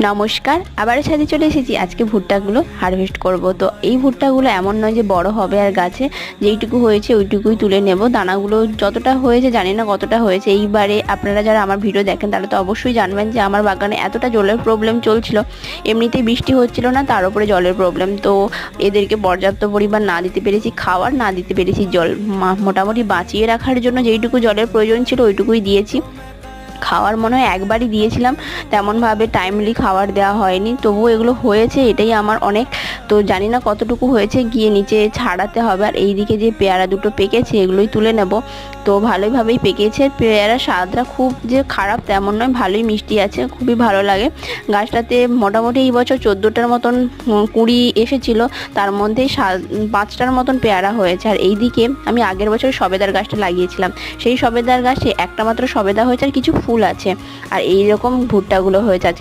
নমস্কার, আবারও ছাদে চলে এসেছি। আজকে ভুট্টাগুলো হারভেস্ট করব। তো এই ভুট্টাগুলো এমন নয় যে বড় হবে আর গাছে, যেইটুকু হয়েছে ওইটুকুই তুলে নেব। দানাগুলো যতটা হয়েছে জানি না কতটা হয়েছে। এইবারে আপনারা যারা আমার ভিডিও দেখেন তাহলে তো অবশ্যই জানবেন যে আমার বাগানে এতটা জলের প্রবলেম চলছিল। এমনিতেই বৃষ্টি হচ্ছিল না, তার উপরে জলের প্রবলেম। তো এদেরকে পর্যাপ্ত পরিমাণ না দিতে পেরেছি খাবার, না দিতে পেরেছি জল। মোটামুটি বাঁচিয়ে রাখার জন্য যেইটুকু জলের প্রয়োজন ছিল ওইটুকুই দিয়েছি। খাওয়ার মনে হয় একবারই দিয়েছিলাম, তেমনভাবে টাইমলি খাবার দেওয়া হয়নি। তবুও এগুলো হয়েছে, এটাই আমার অনেক। তো জানি না কতটুকু হয়েছে, গিয়ে নিচে ছাড়াতে হবে। আর এইদিকে যে পেয়ারা দুটো পেকেছে এগুলোই তুলে নেব। তো ভালোইভাবেই পেকেছে। পেয়ারা স্বাদটা খুব যে খারাপ তেমন নয়, ভালোই মিষ্টি আছে, খুবই ভালো লাগে। গাছটাতে মোটামুটি এই বছর 14টার মতন কুঁড়ি এসেছিল, তার মধ্যেই 5টার মতন পেয়ারা হয়েছে। আর এইদিকে আমি আগের বছর সবেদার গাছটা লাগিয়েছিলাম, সেই সবেদার গাছে একটা মাত্র সবেদা হয়েছে আর কিছু ফুল আছে। আর এইরকম ভুট্টাগুলো হয়েছে আজকে।